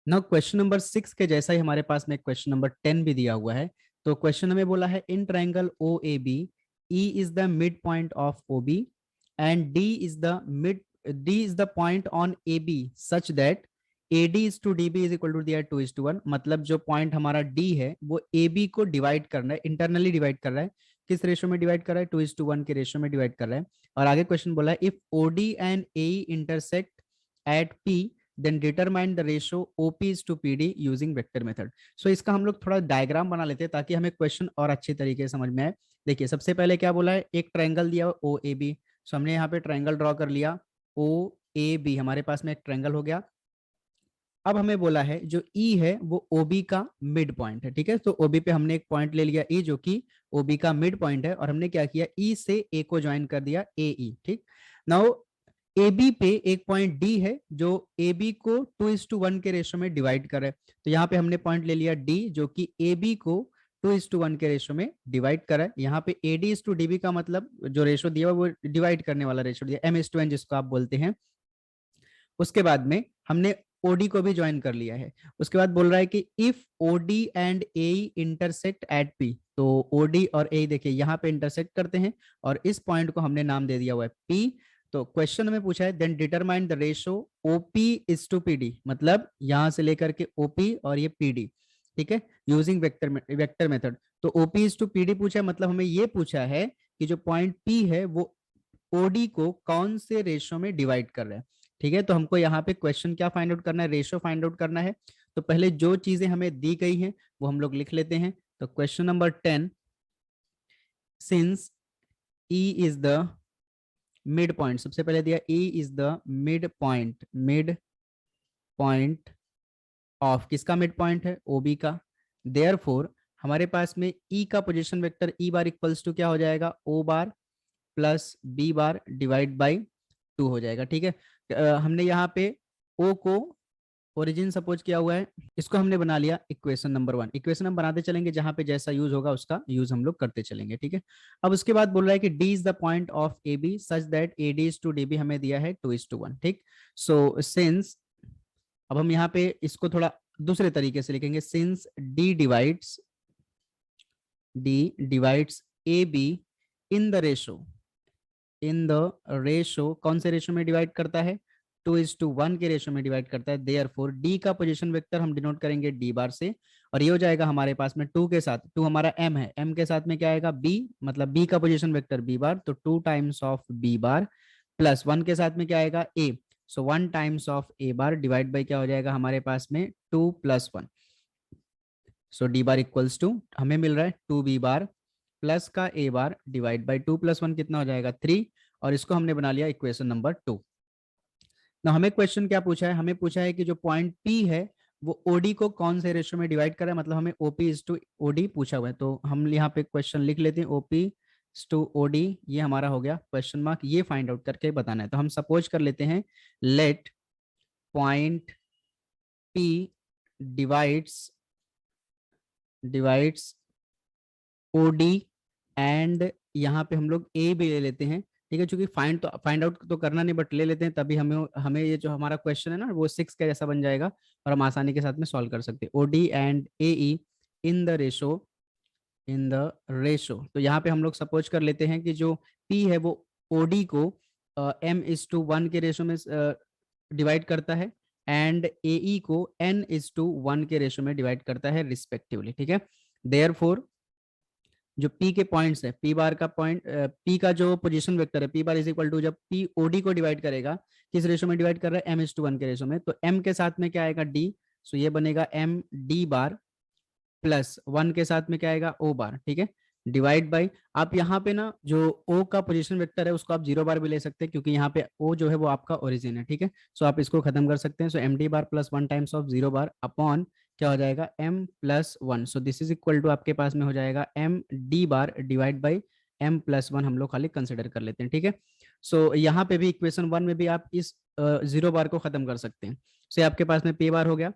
Now question number 6 के जैसा ही हमारे पास में क्वेश्चन नंबर 10 भी दिया हुआ है। तो क्वेश्चन हमें बोला है in triangle O A B E is the mid point of O B and D is the point on A B such that A D is to D B is equal to दिया 2:1। मतलब जो point हमारा D है वो A B को divide करना है, internally divide कर रहा है। किस रेशो में डिवाइड कर रहा है? 2:1 के रेशो में डिवाइड कर रहा है। और आगे क्वेश्चन बोला है if O D and A intersect at P then determine the ratio OP is to PD using vector method. So इसका हम लोग थोड़ा डायग्राम बना लेते हैं ताकि हमें क्वेश्चन और अच्छे तरीके से समझ में आए। देखिए सबसे पहले क्या बोला है, एक ट्रायंगल दिया हुआ ओ ए बी। सो हमने यहाँ पे ट्रायंगल ड्रॉ कर लिया ओ ए बी, हमारे पास में एक ट्रायंगल हो गया। अब हमें बोला है जो ई है वो ओबी का मिड पॉइंट है, ठीक है। तो ओबी पे हमने एक पॉइंट ले लिया ई जो कि ओबी का मिड पॉइंट है, और हमने क्या किया ई से ए को ज्वाइन कर दिया ए ई, ठीक। नाउ ए बी पे एक पॉइंट डी है जो ए बी को 2:1 के रेशो में डिवाइड करे। तो यहाँ पे हमने पॉइंट ले लिया डी जो कि ए बी को 2:1 के रेशो में डिवाइड करा है। यहाँ पे A D is to D B का मतलब जो रेशो दिया हुआ वो डिवाइड करने वाला रेशो दिया M:N जिसको आप बोलते हैं। उसके बाद में हमने ओडी को भी ज्वाइन कर लिया है। उसके बाद बोल रहा है कि if OD and A intersect at P, तो ओडी और ए देखिए यहाँ पे इंटरसेक्ट करते हैं और इस पॉइंट को हमने नाम दे दिया हुआ है पी। तो क्वेश्चन में पूछा है then determine the ratio OP is to PD, मतलब यहां से लेकर के ओपी और ये पीडी, ठीक है, यूजिंग वेक्टर मेथड। तो ओपी इज टू पीडी पूछा है, मतलब हमें ये पूछा है कि जो पॉइंट पी है वो ओडी को कौन से रेशो में डिवाइड कर रहा है, ठीक है। तो हमको यहाँ पे क्वेश्चन क्या फाइंड आउट करना है, रेशो फाइंड आउट करना है। तो पहले जो चीजें हमें दी गई हैं वो हम लोग लिख लेते हैं। तो question number 10, since E is the mid point, सबसे पहले दिया E is the mid point of, किसका मिड पॉइंट है? ओबी का। देयरफॉर हमारे पास में ई का position vector E bar equals to क्या हो जाएगा, O bar plus B bar divide by 2 हो जाएगा, ठीक है। हमने यहाँ पे ओ को ओरिजिन सपोज किया हुआ है, इसको हमने बना लिया इक्वेशन नंबर 1। इक्वेशन हम बनाते चलेंगे, जहां पे जैसा यूज होगा उसका यूज हम लोग करते चलेंगे, ठीक है। अब उसके बाद बोल रहा है कि D is the point of A B such that A D is to D B हमें दिया है 2:1, ठीक। सो सिंस, अब हम यहाँ पे इसको थोड़ा दूसरे तरीके से लिखेंगे, since D divides A be in the ratio, कौन से रेशो में डिवाइड करता है? 2:1 के रेशो में डिवाइड करता है। देयरफॉर डी का पोजीशन वेक्टर हम डिनोट करेंगे डी बार से, और ये हो जाएगा हमारे पास में 2 के साथ, 2 हमारा m है, m के साथ में क्या आएगा b, मतलब b का पोजीशन वेक्टर b बार, तो 2 times of b bar plus 1 के साथ में क्या आएगा a, so 1 times of a bar divide by क्या हो जाएगा हमारे पास में 2 + 1। सो डी बार इक्वल्स टू हमें मिल रहा है 2b बार प्लस का a बार डिवाइड बाई 2 + 1 कितना हो जाएगा 3, और इसको हमने बना लिया इक्वेशन नंबर 2। ना हमें क्वेश्चन क्या पूछा है, हमें पूछा है कि जो पॉइंट P है वो OD को कौन से रेशो में डिवाइड कर रहा है, मतलब हमें OP इज टू OD पूछा हुआ है। तो हम यहाँ पे क्वेश्चन लिख लेते हैं OP इज टू OD, ये हमारा हो गया क्वेश्चन मार्क, ये फाइंड आउट करके बताना है। तो हम सपोज कर लेते हैं let point P divides OD and यहाँ पे हम लोग A भी ले लेते हैं, ठीक है। चूंकि फाइंड आउट तो करना नहीं बट ले लेते हैं, तभी हमें हमें ये जो हमारा क्वेश्चन है ना वो 6 का जैसा बन जाएगा और हम आसानी के साथ में सॉल्व कर सकते हैं। OD and AE in the ratio, तो यहाँ पे हम लोग सपोज कर लेते हैं कि जो P है वो OD को M:1 के रेशो में डिवाइड करता है एंड AE को N:1 के रेशो में डिवाइड करता है रिस्पेक्टिवली, ठीक है। देयरफॉर जो P के पॉइंट्स है, P बार का पॉइंट, P का जो पोजीशन वेक्टर है P bar is equal to, जब P OD को डिवाइड करेगा किस रेशो में डिवाइड कर रहा है M:1 के रेशो में, तो M के साथ में क्या आएगा D, सो ये बनेगा MD बार प्लस 1 के साथ में क्या आएगा O बार, ठीक है, डिवाइड बाई, आप यहाँ पे ना जो O का पोजीशन वेक्टर है उसको आप 0 बार भी ले सकते हैं क्योंकि यहाँ पे O जो है वो आपका ओरिजिन है, ठीक है। सो आप इसको खत्म कर सकते हैं। So MD bar plus 1 times of 0 bar upon क्या हो जाएगा M+1, so this is equal to आपके पास में हो जाएगा MD bar divide by M+1, हम लोग खाली कंसिडर कर लेते हैं, ठीक है। सो यहाँ पे भी इक्वेशन 1 में भी आप इस 0 बार को खत्म कर सकते हैं। सो आपके पास में P बार हो गया।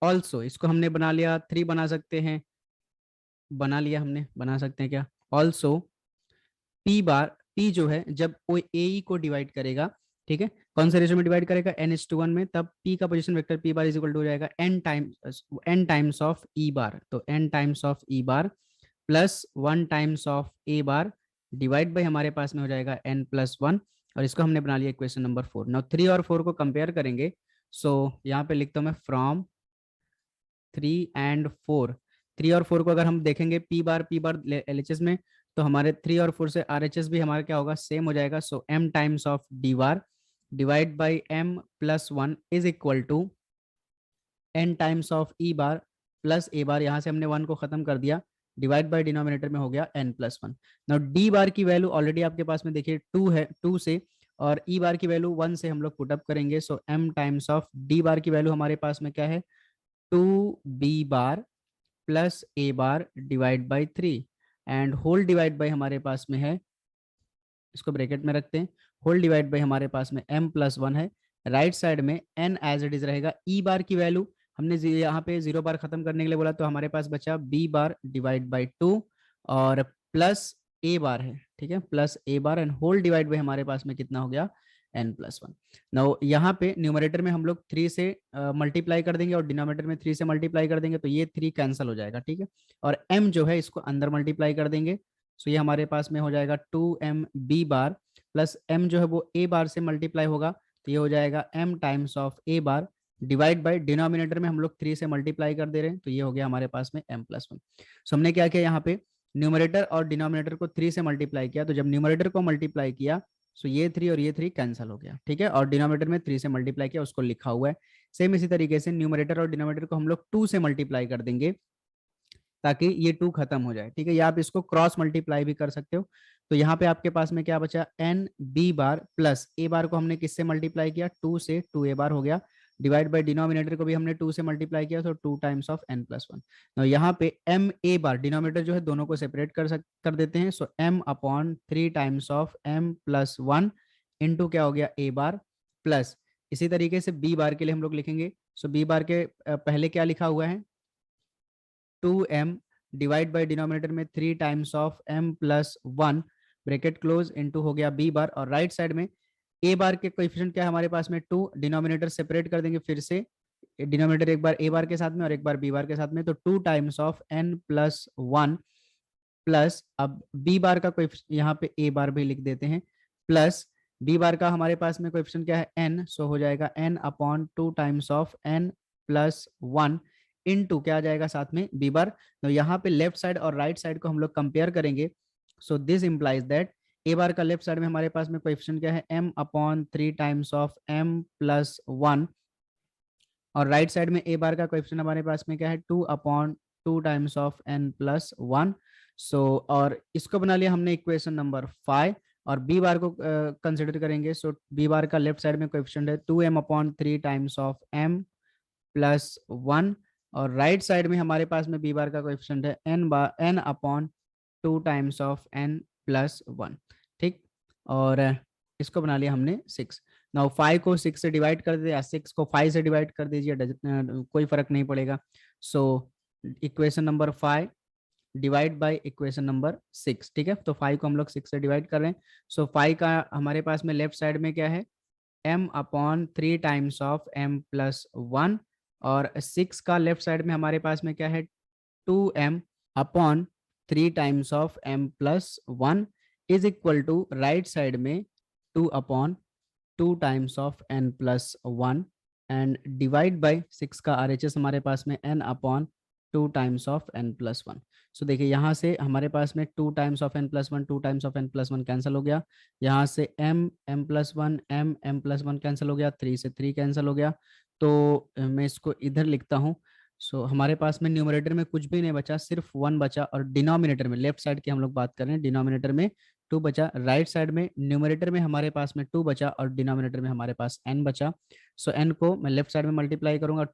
ऑल्सो इसको हमने बना लिया 3 बना सकते हैं, बना लिया हमने, बना सकते हैं क्या ऑल्सो P बार, P जो है जब वो AE को डिवाइड करेगा ठीक है, कौन सा रेशियो में डिवाइड करेगा, n:1 में, तब p का position vector p bar is equal to हो जाएगा n times of e bar, तो n times of e bar plus 1 times of a bar divide by हमारे पास में हो जाएगा n+1, और इसको हमने बना लिया इक्वेशन नंबर 4। नाउ 3 और 4 को कंपेयर करेंगे, सो यहाँ पे लिखता हूँ मैं फ्रॉम 3 एंड 4। 3 और 4 को अगर हम देखेंगे p बार LHS में, तो हमारे 3 और 4 से RHS भी हमारा क्या होगा, सेम हो जाएगा। So m times of d bar divide by m+1 is equal to n times of e bar plus a bar, यहाँ से हमने 1 को खत्म कर दिया, डिवाइड बाय डिनोमिनेटर में हो गया n+1। नाउ d बार की वैल्यू ऑलरेडी आपके पास में देखिए 2 है, 2 से, और e बार की वैल्यू 1 से हम लोग पुटअप करेंगे। So m times of d bar की वैल्यू हमारे पास में क्या है, 2b bar plus a bar divide by 3, and whole divide by हमारे पास में है, इसको ब्रैकेट में रखते हैं, होल डिवाइड बाई हमारे पास में m+1 है। राइट साइड में n एज इट इज रहेगा। e बार की वैल्यू हमने यहाँ पे 0 बार खत्म करने के लिए बोला, तो हमारे पास बचा b बार डिवाइड बाई 2 और प्लस a बार है, ठीक है, plus a bar, and whole divide by हमारे पास में कितना हो गया, n+1। नाउ यहाँ पे न्यूमरेटर में हम लोग 3 से मल्टीप्लाई कर देंगे और डिनोमिनेटर में 3 से मल्टीप्लाई कर देंगे, तो ये 3 कैंसिल हो जाएगा, ठीक है, और m जो है इसको अंदर मल्टीप्लाई कर देंगे। सो ये हमारे पास में हो जाएगा 2mb बार प्लस m जो है वो a बार से मल्टीप्लाई होगा, तो ये हो जाएगा m times of a bar divide by denominator में हम लोग 3 से मल्टीप्लाई कर दे रहे हैं, तो ये हो गया हमारे पास में m+1। सो हमने क्या किया, यहाँ पे न्यूमरेटर और डिनोमिनेटर को 3 से मल्टीप्लाई किया, तो जब न्यूमरेटर को मल्टीप्लाई किया, सो ये 3 और ये 3 कैंसिल हो गया, ठीक है, और डिनोमिनेटर में 3 से मल्टीप्लाई किया, उसको लिखा हुआ है। सेम इसी तरीके से न्यूमरेटर और डिनोमिनेटर को हम लोग 2 से मल्टीप्लाई कर देंगे ताकि ये 2 खत्म हो जाए, ठीक है, या आप इसको क्रॉस मल्टीप्लाई भी कर सकते हो। तो यहाँ पे आपके पास में क्या बचा, एन बी बार प्लस ए बार को हमने किससे मल्टीप्लाई किया, 2 से, 2a बार हो गया, डिवाइड बाय डिनोमिनेटर को भी हमने 2 से मल्टीप्लाई किया, तो 2 टाइम्स ऑफ n+1। तो यहाँ पे एम ए बार, डिनोमिनेटर जो है दोनों को सेपरेट कर देते हैं, सो m/3 times of m+1 into क्या हो गया, a बार प्लस, इसी तरीके से b बार के लिए हम लोग लिखेंगे। सो b बार के पहले क्या लिखा हुआ है, 2m डिवाइड बाय डिनोमिनेटर में 3 times of m+1 bracket close into हो गया b बार, और राइट साइड में a बार के कोएफिशिएंट क्या है हमारे पास में 2, डिनोमिनेटर सेपरेट कर देंगे फिर से, डिनोमिनेटर एक बार a बार के साथ में और एक बार b बार के साथ में, तो 2 टाइम्स ऑफ n+1 प्लस, अब b बार का कोएफिशिएंट यहाँ पे a बार भी लिख देते हैं, प्लस b बार का हमारे पास में कोएफिशिएंट क्या है n, सो हो जाएगा n/2 times of n+1 into क्या आ जाएगा साथ में b बार। तो यहाँ पे लेफ्ट साइड और राइट साइड को हम लोग कंपेयर करेंगे, so this implies that a बार का लेफ्ट साइड में हमारे पास में कोएफिशिएंट क्या है m/3 टाइम्स ऑफ m+1, और राइट साइड में a बार का कोएफिशिएंट हमारे पास में क्या है 2/2 टाइम्स ऑफ n+1। सो और इसको बना लिया हमने इक्वेशन नंबर 5, और b बार को कंसिडर करेंगे। सो b बार का लेफ्ट साइड में कोएफिशिएंट है 2m/3 टाइम्स ऑफ m+1, और राइट साइड में हमारे पास में b बार का कोएफिशिएंट है n/2 टाइम्स ऑफ n+1, ठीक, और इसको बना लिया हमने 6। नाउ 5 को 6 से डिवाइड कर दीजिए या 6 को 5 से डिवाइड कर दीजिए, कोई फर्क नहीं पड़ेगा। So equation number 5 divide by equation number 6, ठीक है, तो 5 को हम लोग 6 से डिवाइड कर रहे हैं। सो 5 का हमारे पास में लेफ्ट साइड में क्या है m/3 टाइम्स ऑफ m+1, और 6 का लेफ्ट साइड में हमारे पास में क्या है 2m/3 times of m+1 is equal to right side में 2/2 times of n+1 and divide by 6 का RHS हमारे पास में n/2 टाइम्स ऑफ n+1। सो देखिए यहाँ से हमारे पास में 2 times of n+1 2 times of n+1 cancel हो गया, यहाँ से m+1 m+1 कैंसिल हो गया, 3 से 3 कैंसिल हो गया, तो मैं इसको इधर लिखता हूँ। सो हमारे पास में न्यूमरेटर में कुछ भी नहीं बचा, सिर्फ 1 बचा, और डिनोमिनेटर में लेफ्ट साइड की हम लोग बात कर रहे हैं, डिनोमिनेटर में 2 बचा, राइट साइड में न्यूमरेटर में हमारे पास में 2 बचा और डिनोमिनेटर में हमारे पास n बचा। सो n को मैं लेफ्ट साइड में मल्टीप्लाई करूंगा,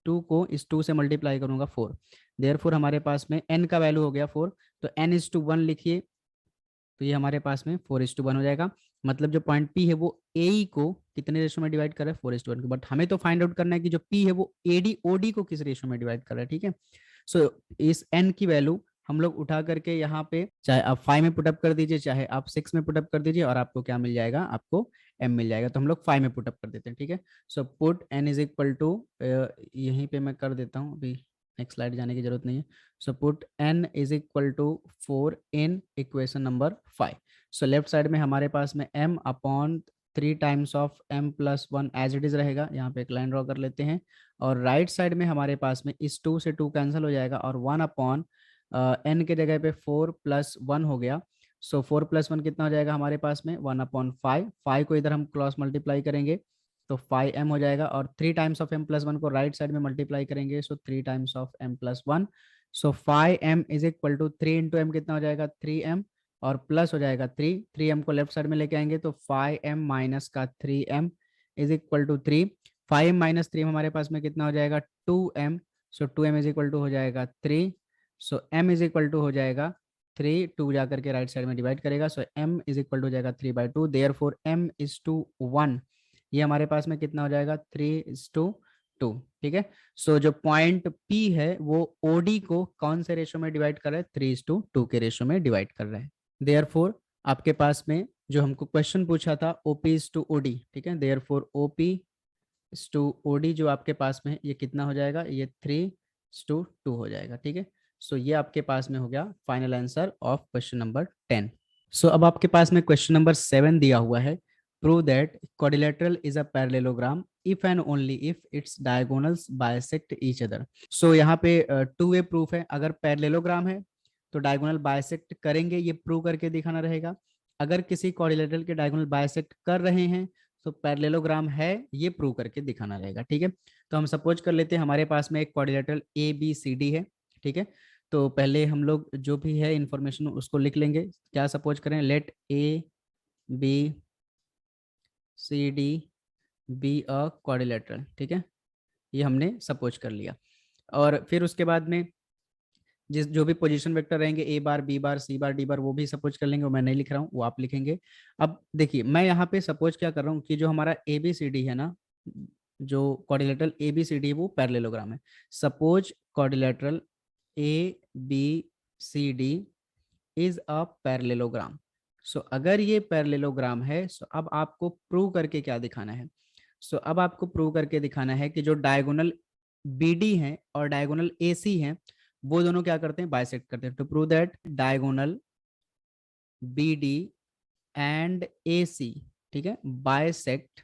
2 को इस 2 से मल्टीप्लाई करूंगा 4, देयरफॉर हमारे पास में n का वैल्यू हो गया 4, तो n/1 लिखिए, तो ये हमारे पास में 4:1 हो जाएगा। मतलब जो पॉइंट P है वो AE को कितने रेशो में डिवाइड कर रहा है, 4:1 को, बट हमें तो फाइंड आउट करना है कि जो P है वो AD OD को किस रेशो में डिवाइड कर रहा है, ठीक है। सो इस n की वैल्यू हम लोग उठा करके यहाँ पे चाहे आप 5 में पुटअप कर दीजिए, चाहे आप 6 में पुटअप कर दीजिए, और आपको क्या मिल जाएगा, आपको m मिल जाएगा। तो हम लोग 5 में पुटअप कर देते हैं, ठीक है। So put n is equal to, यहीं पे मैं कर देता हूँ, अभी नेक्स्ट स्लाइड जाने की जरूरत नहीं है। So put n is equal to 4 in equation number 5। So left side में हमारे पास में m upon 3 times of m plus 1 as it is रहेगा, यहाँ पे एक लाइन ड्रॉ कर लेते हैं। और राइट साइड में हमारे पास में इस 2 से 2 कैंसिल हो जाएगा, और 1 अपॉन n के जगह पे 4 प्लस 1 हो गया। सो 4 प्लस 1 कितना हो जाएगा हमारे पास में, 1 अपॉन 5। 5 को इधर हम क्रॉस मल्टीप्लाई करेंगे तो 5m हो जाएगा, और 3 टाइम्स ऑफ m प्लस 1 को राइट साइड में मल्टीप्लाई करेंगे, so 3 times of m plus 1। So 5m is equal to 3 into m कितना हो जाएगा, 3m, और प्लस हो जाएगा 3m को लेफ्ट साइड में लेके आएंगे तो 5m माइनस का 3m is equal to 3। 5 minus 3 हमारे पास में कितना हो जाएगा, 2m। So 2m is equal to हो जाएगा 3। सो m इज इक्वल टू हो जाएगा 3, 2 जा करके राइट साइड में डिवाइड करेगा, so m is equal to हो जाएगा 3/2। Therefore m is to 1, ये हमारे पास में कितना हो जाएगा, 3:2, ठीक है। सो जो पॉइंट P है वो OD को कौन से रेशो में डिवाइड कर रहा है, 3:2 के रेशो में डिवाइड कर रहा है। देयर फोर आपके पास में जो हमको क्वेश्चन पूछा था OP इज टू OD, ठीक है। Therefore OP is to OD जो आपके पास में ये कितना हो जाएगा, ये 3:2 हो जाएगा, ठीक है। सो ये आपके पास में हो गया final answer of question number 10। सो अब आपके पास में क्वेश्चन नंबर 7 दिया हुआ है, prove that quadrilateral is a parallelogram if and only if its diagonals bisect each other। so यहाँ पे टू वे प्रूफ है, अगर पैरेललोग्राम है तो डायगोनल बाइसेक्ट करेंगे, ये प्रूव करके दिखाना रहेगा। अगर किसी क्वाड्रिलेटरल के डायगोनल बाइसेक्ट कर रहे हैं तो पैरेललोग्राम है, ये प्रूव करके दिखाना रहेगा, ठीक है। तो हम सपोज कर लेते हैं हमारे पास में एक क्वाड्रिलेटरल ABCD है, ठीक है। तो पहले हम लोग जो भी है इंफॉर्मेशन उसको लिख लेंगे। क्या सपोज करें, let ABCD be a quadrilateral, ठीक है। ये हमने सपोज कर लिया, और फिर उसके बाद में जिस जो भी पोजीशन वेक्टर रहेंगे A bar B bar C bar D बार, वो भी सपोज कर लेंगे, वो मैं नहीं लिख रहा हूँ, वो आप लिखेंगे। अब देखिए मैं यहाँ पे सपोज क्या कर रहा हूँ कि जो हमारा ABCD है ना, जो क्वाड्रिलेटरल ABCD वो पैरेललोग्राम है। Suppose quadrilateral ABCD is a parallelogram. So अगर ये पैरेललोग्राम है, सो अब आपको प्रूव करके क्या दिखाना है, सो अब आपको प्रूव करके दिखाना है कि जो डायगोनल BD है और डायगोनल AC है, वो दोनों क्या करते हैं, बाइसेक्ट करते हैं। To prove that diagonal BD and AC, ठीक है, बाइसेक्ट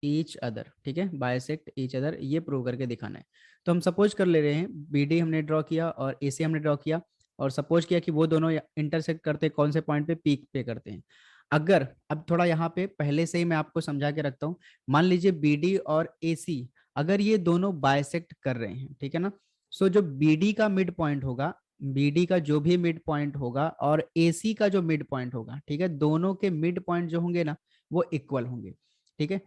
ईच अदर, ठीक है, बाइसेक्ट ईच अदर, ये प्रूव करके दिखाना है। तो हम सपोज कर ले रहे हैं BD हमने ड्रॉ किया और AC हमने ड्रॉ किया, और सपोज किया कि वो दोनों इंटरसेक्ट करते हैं कौन से पॉइंट पे, पीक पे करते हैं। अगर अब थोड़ा यहाँ पे पहले से ही मैं आपको समझा के रखता हूँ, मान लीजिए BD और AC अगर ये दोनों बाइसेक्ट कर रहे हैं, ठीक है ना। सो जो BD का मिड पॉइंट होगा, BD का जो भी मिड पॉइंट होगा और AC का जो मिड पॉइंट होगा, ठीक है, दोनों के मिड पॉइंट जो होंगे ना वो इक्वल होंगे, ठीक है।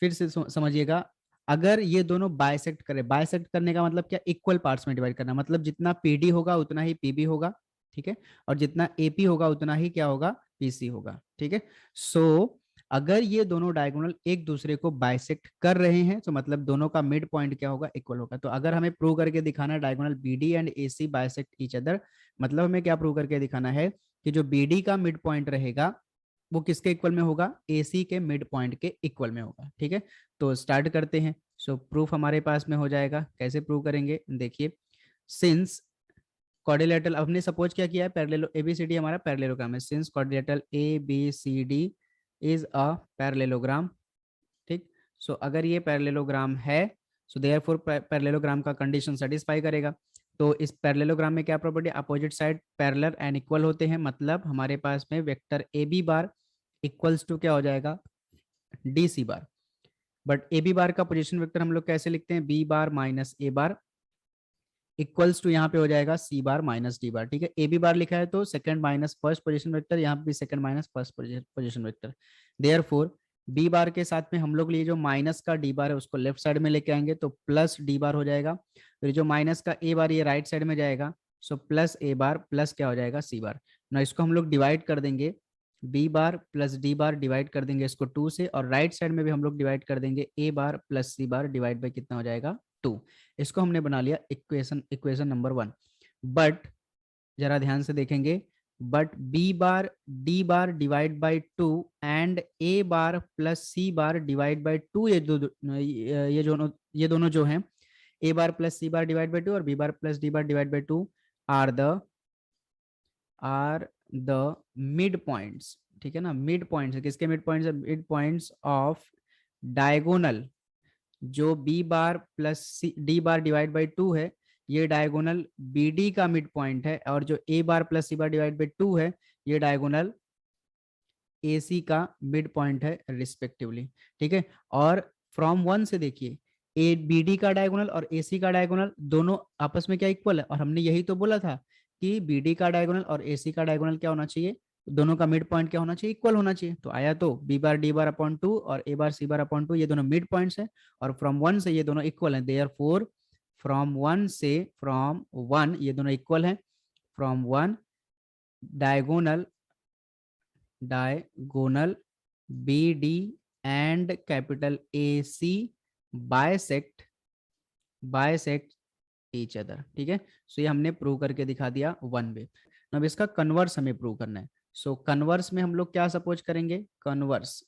फिर से समझिएगा, अगर ये दोनों बाइसेक्ट करें, बाइसेक्ट करने का मतलब क्या, इक्वल पार्ट्स में डिवाइड करना, मतलब जितना PD होगा उतना ही PB होगा, ठीक है, और जितना AP होगा उतना ही क्या होगा, PC होगा, ठीक है। सो अगर ये दोनों डायगोनल एक दूसरे को बाइसेक्ट कर रहे हैं तो मतलब दोनों का मिड पॉइंट क्या होगा, इक्वल होगा। तो अगर हमें प्रूव करके दिखाना है diagonal BD and AC bisect each other, मतलब हमें क्या प्रूव करके दिखाना है कि जो BD का मिड पॉइंट रहेगा वो किसके इक्वल में होगा, AC के मिड पॉइंट के इक्वल में होगा, ठीक है। तो स्टार्ट करते हैं। सो प्रूफ हमारे पास में हो जाएगा, कैसे प्रूव करेंगे, देखिए सिंस क्वाड्रिलेटरल, हमने सपोज क्या किया है, पैरेलल ABCD हमारा पैरेललोग्राम है, since quadrilateral ABCD is a parallelogram, ठीक। सो अगर ये पैरेललोग्राम है, सो देयरफॉर पैरेललोग्राम का कंडीशन सेटिस्फाई करेगा। तो इस पैरेललोग्राम में क्या property, opposite side parallel and equal होते हैं, मतलब हमारे पास में vector AB bar equals to क्या हो जाएगा, DC bar. But AB bar का पोजीशन वेक्टर हम लोग कैसे लिखते हैं, B bar minus A bar equals to यहाँ पे हो जाएगा C बार माइनस D बार, ठीक है। AB बार लिखा है तो second minus first position vector, यहाँ पे भी second minus first position vector. Therefore B बार के साथ में हम लोग लिए जो माइनस का D बार है उसको लेफ्ट साइड में लेके आएंगे तो प्लस D बार हो जाएगा। फिर जो माइनस का A बार ये राइट साइड में जाएगा, so plus A bar plus क्या हो जाएगा, C बार ना। इसको हम लोग डिवाइड कर देंगे, B bar plus D bar divide कर देंगे इसको 2 से, और राइट साइड में भी हम लोग डिवाइड कर देंगे A bar plus C bar divide by कितना हो जाएगा, 2। इसको हमने बना लिया इक्वेशन नंबर 1। बट जरा ध्यान से देखेंगे, but B bar D bar divide by 2 and A bar plus C bar divide by 2, ये दोनों जो हैं, A bar plus C bar divide by 2 और B bar plus D bar divide by 2 are the mid points. ठीक है ना, mid points किसके mid points है? मिड पॉइंट्स ऑफ डायगोनल, जो B bar plus D bar divide by 2 है, ये diagonal B D का मिड पॉइंट है, और जो A bar plus C bar divide by 2 है, ये डायगोनल ए सी का मिड पॉइंट है रिस्पेक्टिवली। ठीक है, और फ्रॉम 1 से देखिए, ए बी डी का डायगोनल और ए सी का डायगोनल दोनों आपस में क्या इक्वल है, और हमने यही तो बोला था कि बी डी का डायगोनल और ए सी का डायगोनल क्या होना चाहिए, दोनों का मिड पॉइंट क्या होना चाहिए, इक्वल होना चाहिए। तो आया तो B bar D bar upon 2 और A bar C bar upon 2, ये दोनों मिड पॉइंट्स है, और फ्रॉम 1 से ये दोनों इक्वल हैं। देयरफॉर फ्रॉम 1 ये दोनों इक्वल हैं। From 1 diagonal B D and capital A C bisect each other. ठीक है, सो ये हमने प्रूव करके दिखा दिया 1 वे। अब इसका कन्वर्स हमें प्रूव करना है। सो कन्वर्स में हम लोग क्या सपोज करेंगे, कन्वर्स,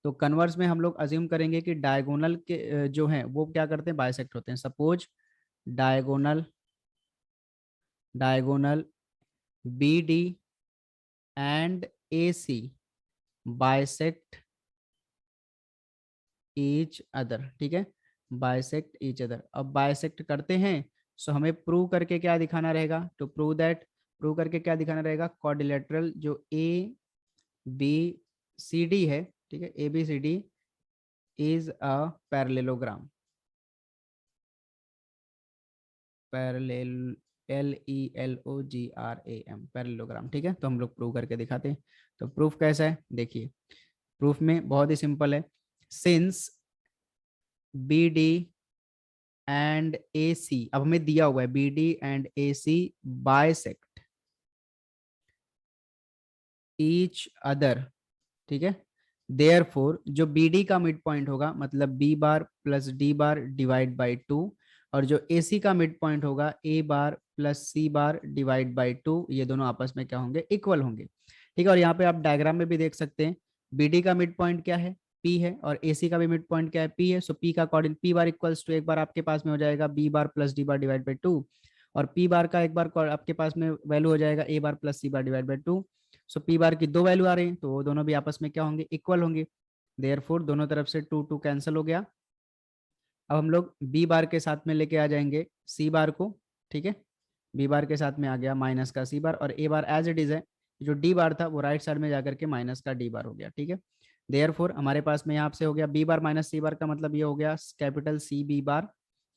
तो कन्वर्स में हम लोग अज्यूम करेंगे कि डायगोनल के जो हैं वो क्या करते हैं, बायसेक्ट होते हैं। Suppose diagonal B D and A C bisect each other. ठीक है, बायसेक्ट ईच अदर। अब बायसेक्ट करते हैं, सो हमें प्रूव करके क्या दिखाना रहेगा, टू प्रूव करके क्या दिखाना रहेगा, क्वाड्रिलेटरल जो ए बी सी डी है, ठीक है, A B C D is a parallelogram, LELOGRAM, parallelogram. ठीक है, तो हम लोग प्रूव करके दिखाते हैं। तो प्रूफ कैसा है, देखिए प्रूफ में बहुत ही सिंपल है। Since B D and A C, अब हमें दिया हुआ है B D and A C bisect each other. ठीक है, देयरफॉर जो बी डी का मिड पॉइंट होगा, मतलब B bar plus D bar divide by 2, और जो ए सी का मिड पॉइंट होगा A bar plus C bar divide by 2, ये दोनों आपस में क्या होंगे, इक्वल होंगे। ठीक है, और यहाँ पे आप डायग्राम में भी देख सकते हैं, बी डी का मिड पॉइंट क्या है, पी है, और ए सी का भी मिड पॉइंट क्या है, पी है। सो पी का according P bar equals to एक बार आपके पास में हो जाएगा B bar plus D bar divide by 2, और पी बार का एक बार आपके पास में वैल्यू हो जाएगा A bar plus C bar divide by 2। So P bar की 2 वैल्यू आ रही हैं, तो वो दोनों भी आपस में क्या होंगे, इक्वल होंगे। देयरफॉर दोनों तरफ से 2 कैंसिल हो गया। अब हम लोग बी बार के साथ में लेके आ जाएंगे सी बार को। ठीक है, बी बार के साथ में आ गया माइनस का सी बार, और A bar as it is है, जो डी बार था वो राइट साइड में जाकर के माइनस का डी बार हो गया। ठीक है, देयरफॉर हमारे पास में यहाँ से हो गया बी बार माइनस सी बार का मतलब ये हो गया कैपिटल सी बी बार,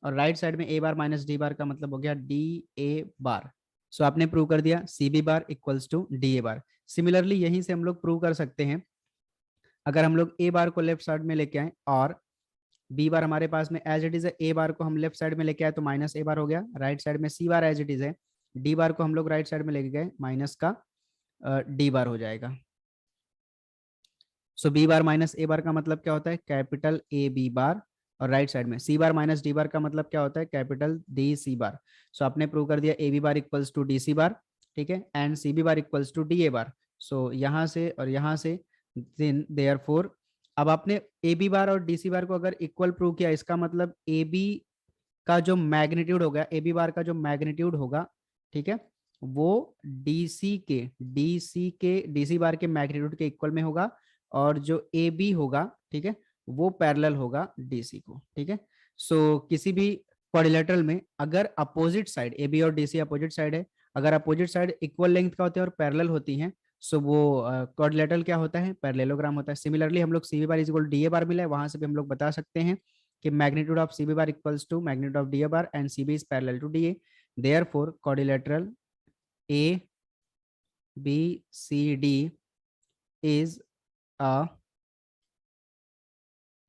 और राइट साइड में ए बार माइनस डी बार का मतलब हो गया डी ए बार। सो आपने प्रूव कर दिया C B bar equals to D A bar. Similarly यहीं से हम लोग प्रूव कर सकते हैं, अगर हम लोग ए बार को लेफ्ट साइड में लेके आए और बी बार हमारे पास में एज इट इज है, ए बार को हम लेफ्ट साइड में लेके आए तो माइनस ए बार हो गया, राइट साइड में सी बार एज इट इज है, डी बार को हम लोग राइट साइड में लेके गए माइनस का डी बार हो जाएगा। सो B bar minus A bar का मतलब क्या होता है, कैपिटल ए बी बार, और राइट साइड में सी बार माइनस डी बार का मतलब क्या होता है, कैपिटल डी सी बार। सो आपने प्रूव कर दिया A B bar equals to D C bar. ठीक है, and C B bar equals to D A bar. So यहाँ से और यहाँ से देयरफॉर अब आपने ए बी बार और डी सी बार को अगर इक्वल प्रूव किया, इसका मतलब ए बी का जो मैग्नीट्यूड होगा, ए बी बार का जो मैग्नीट्यूड होगा, ठीक है, वो डी सी बार के मैग्नीट्यूड के इक्वल में होगा, और जो ए बी होगा, ठीक है, वो पैरेलल होगा डी सी को। ठीक है, सो किसी भी क्वाड्रिलेटरल में अगर अपोजिट साइड ए बी और डी सी अपोजिट साइड है, अगर अपोजिट साइड इक्वल लेंथ का होते हैं और पैरेलल होती हैं, सो वो क्वाड्रिलेटरल क्या होता है, पैरेललोग्राम होता है। सिमिलरली हम लोग C B bar is equal D A bar मिला है, वहां से भी हम लोग बता सकते हैं कि magnitude of C B bar equals to magnitude of D A bar, and C B is parallel to D A. Therefore quadrilateral A B C D is a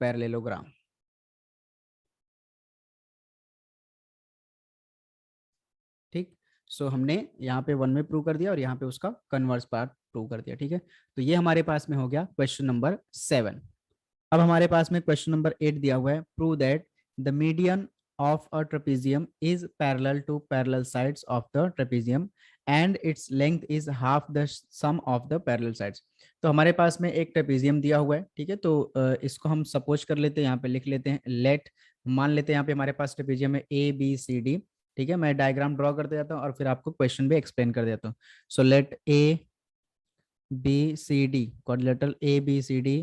parallelogram. ठीक, सो हमने यहाँ पे 1 में प्रूव कर दिया और यहाँ पे उसका कन्वर्स पार्ट प्रूव कर दिया। ठीक है, तो ये हमारे पास में हो गया क्वेश्चन नंबर 7। अब हमारे पास में क्वेश्चन नंबर 8 दिया हुआ है, prove that the median of a trapezium is parallel to parallel sides of the trapezium and its length is half the sum of the parallel sides. तो हमारे पास में एक ट्रेपेजियम दिया हुआ है, ठीक है, तो इसको हम सपोज कर लेते हैं, यहाँ पे लिख लेते हैं लेट, मान लेते हैं यहाँ पे हमारे पास ट्रेपेजियम है ए बी सी डी, ठीक है, मैं डायग्राम ड्रॉ करते जाता हूँ और फिर आपको क्वेश्चन भी एक्सप्लेन कर देता हूँ. So let A B C D, quadrilateral A B C D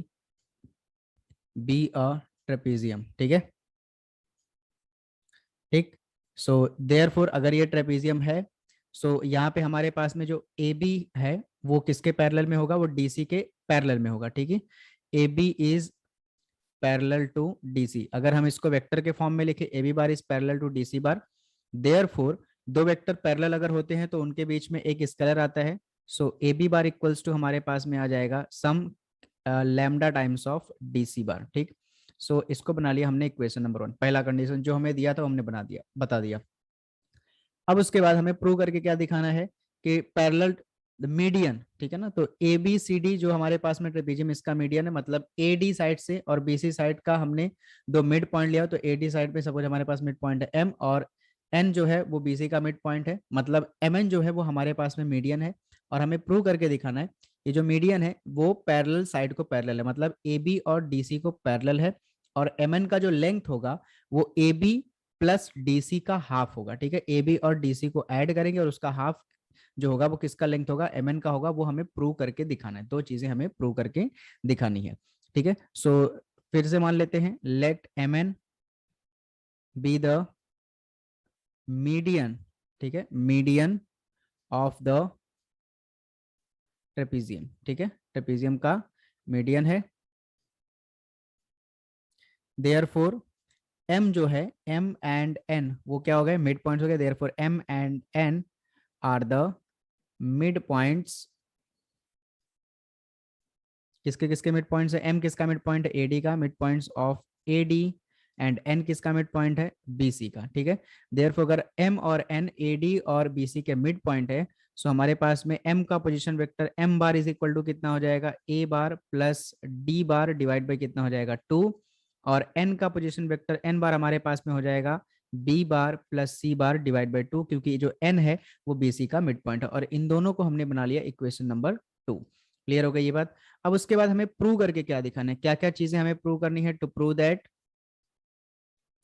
be a trapezium, ठीक है, ठीक. सो देयरफॉर अगर ये ट्रेपेजियम है, सो यहाँ पे हमारे पास में जो ए बी है वो किसके पैरेलल में होगा, वो डी सी के पैरेलल में होगा, ठीक है. A B is parallel to D C. अगर हम इसको वेक्टर के फॉर्म में लिखे, A B bar is parallel to D C bar, therefore दो वेक्टर पैरेलल अगर होते हैं तो उनके बीच में एक स्केलर आता है. So A B bar equals to हमारे पास में आ जाएगा some lambda times of D C bar, ठीक. सो इसको बना लिया हमने इक्वेशन नंबर 1, पहला कंडीशन जो हमें दिया था हमने बना दिया, बता दिया. अब उसके बाद हमें प्रूव करके क्या दिखाना है कि पैरेलल द मीडियन, ठीक है ना, तो ए बी सी डी जो हमारे पास में ट्रेपेजियम इसका मीडियन है, मतलब ए डी साइड से और बी सी साइड का हमने दो मिड पॉइंट लिया, तो ए डी साइड पे सपोज हमारे पास मिड पॉइंट है एम और एन जो है वो बी सी का मिड पॉइंट है, मतलब एम एन जो है वो हमारे पास में मीडियन है. और हमें प्रूव करके दिखाना है ये जो मीडियन है वो पैरेलल साइड को पैरेलल है, मतलब ए बी और डी सी को पैरेलल है, और एम एन का जो लेंथ होगा वो ए बी प्लस डीसी का हाफ होगा, ठीक है. ए बी और डीसी को ऐड करेंगे और उसका हाफ जो होगा वो किसका लेंथ होगा, एम एन का होगा. वो हमें प्रूव करके दिखाना है, दो चीजें हमें प्रूव करके दिखानी है, ठीक है. सो फिर से मान लेते हैं let M N be the median, ठीक है, मीडियन ऑफ द ट्रेपेजियम, ठीक है, ट्रेपेजियम का मीडियन है. देयरफॉर m जो है m एंड n वो क्या हो गए, मिड पॉइंट्स हो गए. Therefore m and n are the mid points. किसके किसके मिड पॉइंट्स है, m किसका मिड पॉइंट है, ad का mid points of ad, and n किसका मिड पॉइंट है, bc का, ठीक है. देयरफॉर अगर m और n ad और bc के मिड पॉइंट है, सो हमारे पास में m का position vector m bar is equal to कितना हो जाएगा, a bar plus d bar divide by कितना हो जाएगा 2, और n का पोजीशन वेक्टर n बार हमारे पास में हो जाएगा b bar plus c bar divide by 2, क्योंकि जो n है वो bc का मिड पॉइंट है. और इन दोनों को हमने बना लिया इक्वेशन नंबर 2. क्लियर हो गई ये बात. अब उसके बाद हमें प्रूव करके क्या दिखाना है, क्या क्या चीजें हमें प्रूव करनी है. To prove that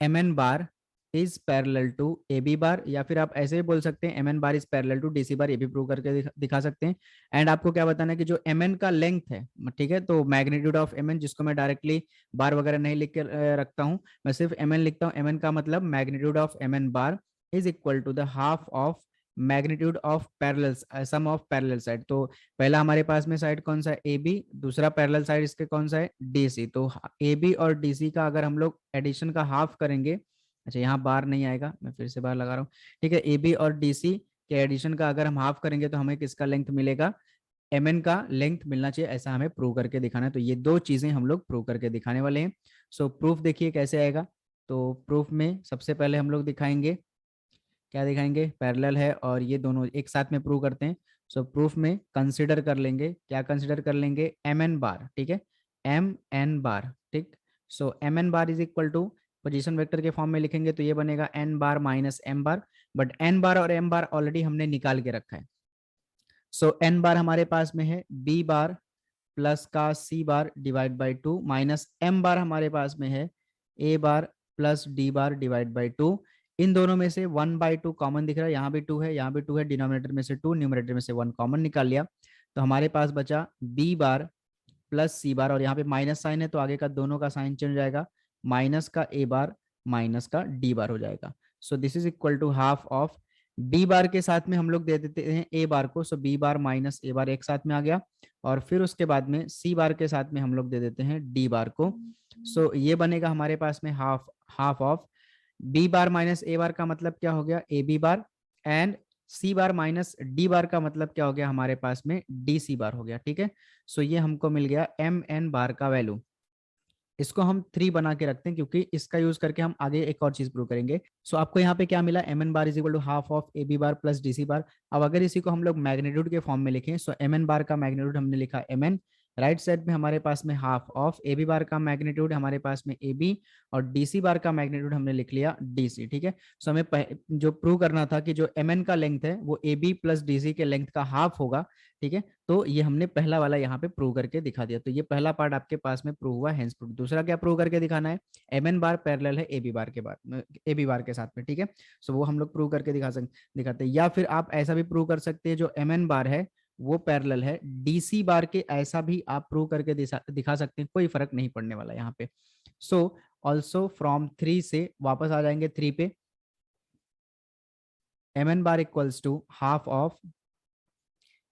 M N bar is parallel to A B bar, या फिर आप ऐसे भी बोल सकते हैं M N bar is parallel to D C bar, ये भी प्रूव करके दिखा सकते हैं. एंड आपको क्या बताना है कि जो एम एन का लेंथ है, ठीक है, तो मैग्नीट्यूड ऑफ एम एन, जिसको मैं डायरेक्टली बार वगैरह नहीं लिख के रखता हूँ, मैं सिर्फ एम एन लिखता हूँ. एम एन का मतलब magnitude of M N bar is equal to the half of magnitude of parallel sum of parallel side. तो पहला हमारे पास में साइड कौन सा है, ए बी, दूसरा पैरेलल साइड इसके कौन सा है, डी सी. तो ए बी और डी सी का अगर हम लोग एडिशन का हाफ करेंगे, अच्छा यहाँ बार नहीं आएगा, मैं फिर से बार लगा रहा हूँ, ठीक है, ए बी और डी सी के एडिशन का अगर हम हाफ करेंगे तो हमें किसका लेंथ मिलेगा, एम एन का लेंथ मिलना चाहिए. ऐसा हमें प्रूव करके दिखाना है. तो ये दो चीजें हम लोग प्रूव करके दिखाने वाले हैं. सो प्रूफ देखिए कैसे आएगा. तो प्रूफ में सबसे पहले हम लोग दिखाएंगे, क्या दिखाएंगे, पैरेलल है और ये दोनों एक साथ में प्रूव करते हैं. सो प्रूफ में कंसिडर कर लेंगे, क्या कंसिडर कर लेंगे, एम एन बार, ठीक है, एम एन बार, ठीक. So M N bar is equal to position vector के फॉर्म में लिखेंगे तो ये बनेगा N bar minus M bar, but N bar और एम बार ऑलरेडी हमने निकाल के रखा है. सो एन बार हमारे पास में है बी बार प्लस का C bar divide by 2, minus M bar हमारे पास में है A bar plus D bar divide by 2. इन दोनों में से 1/2 कॉमन दिख रहा है, यहाँ भी 2 है, यहाँ भी 2 है, डिनोमिनेटर में से 2, न्यूमरेटर में से 1 कॉमन निकाल लिया, तो हमारे पास बचा B bar plus C bar, और यहाँ पे माइनस साइन है तो आगे का दोनों का साइन चेंज हो जाएगा, माइनस का ए बार माइनस का डी बार हो जाएगा. So this is equal to half of B bar के साथ में हम लोग दे देते हैं ए बार को, सो बी बार माइनस ए बार एक साथ में आ गया, और फिर उसके बाद में सी बार के साथ में हम लोग दे देते हैं डी बार को. सो ये बनेगा हमारे पास में half of B bar minus A bar का मतलब क्या हो गया, A B bar, and C bar minus D bar का मतलब क्या हो गया, हमारे पास में डी सी बार हो गया, ठीक है. सो ये हमको मिल गया एम एन बार का वैल्यू. इसको हम 3 बना के रखते हैं क्योंकि इसका यूज करके हम आगे एक और चीज प्रूव करेंगे. सो आपको यहाँ पे क्या मिला, M N bar is equal to half of A B bar plus D C bar. अब अगर इसी को हम लोग मैग्नीट्यूड के फॉर्म में लिखें, सो एम एन बार का मैग्नीट्यूड हमने लिखा एम एन, राइट साइड में हमारे पास में half of A B bar का मैग्नीट्यूड हमारे पास में ए बी, और डी सी बार का मैग्नीट्यूड हमने लिख लिया डी सी। ठीक है, सो हमें जो प्रूव करना था कि जो एम एन का लेंथ है वो A B plus D C के लेंथ का हाफ होगा। ठीक है, तो ये हमने पहला वाला यहाँ पे प्रूव करके दिखा दिया। तो ये पहला पार्ट आपके पास में प्रूव हुआ, हेंस प्रूव। दूसरा क्या प्रूव करके दिखाना है, एम एन बार पैरेलल है ए बी बार के बाद, ए बी बार के साथ में। ठीक है, सो वो हम लोग प्रूव करके दिखाते हैं। या फिर आप ऐसा भी प्रूव कर सकते हैं, जो एम एन बार है वो पैरेलल है डीसी बार के, ऐसा भी आप प्रूव करके दिखा सकते हैं, कोई फर्क नहीं पड़ने वाला यहाँ पे। सो ऑल्सो फ्रॉम 3 से वापस आ जाएंगे 3 पे, M N bar equals to half of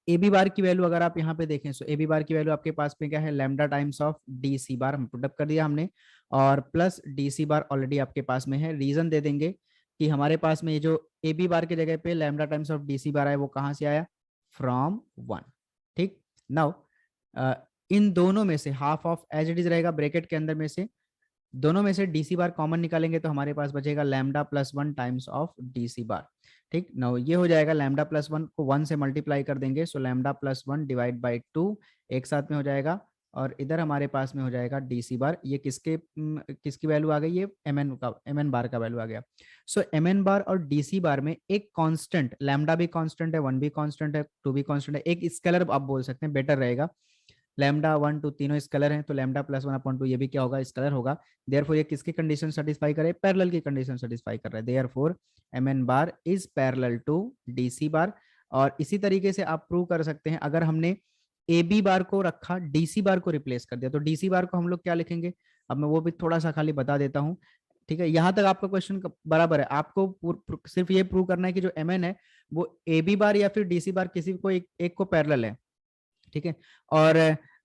A B bar की वैल्यू अगर आप यहाँ पे देखें, सो ए बी बार की वैल्यू आपके पास में क्या है, lambda times of D C bar, हम पुटअप कर दिया हमने, और plus D C bar already आपके पास में है। रीजन दे देंगे कि हमारे पास में ये जो ए बी बार की जगह पे lambda times of D C bar है वो कहाँ से आया, फ्रॉम 1। ठीक, नाउ इन दोनों में से half of as it is रहेगा ब्रैकेट के अंदर में से, दोनों में से डीसी बार कॉमन निकालेंगे तो हमारे पास बचेगा lambda plus 1 times of DC bar. ठीक, नाउ ये हो जाएगा लैम्डा प्लस 1 को 1 से मल्टीप्लाई कर देंगे, सो लैम्डा प्लस 1 डिवाइड बाई 2 एक साथ में हो जाएगा, और इधर हमारे पास में हो जाएगा डीसी बार। ये किसकी वैल्यू आ गई, ये एम एन बार का वैल्यू आ गया। सो एम एन बार और डीसी बार में एक कांस्टेंट, लैम्डा भी कांस्टेंट है, 1 भी कांस्टेंट है, 2 भी कांस्टेंट है, एक स्केलर आप बोल सकते हैं, बेटर रहेगा। लैम्डा 1 2 तीनों स्केलर हैं, तो लैम्डा प्लस 1/2 ये भी क्या होगा, स्केलर होगा। देयरफॉर ये किसकी कंडीशन सेटिस्फाई करे, पैरेलल की कंडीशन सेटिस्फाई कर रहा है। Therefore M N bar is parallel to D C bar. और इसी तरीके से आप प्रूव कर सकते हैं, अगर हमने ए बी बार को रखा, डीसी बार को रिप्लेस कर दिया, तो डीसी बार को हम लोग क्या लिखेंगे, अब मैं वो भी थोड़ा सा खाली बता देता हूँ। ठीक है, यहाँ तक आपका क्वेश्चन बराबर है, आपको सिर्फ ये प्रूव करना है कि जो एम एन है वो ए बी बार या फिर डीसी बार किसी को एक को पैरेलल है। ठीक है, और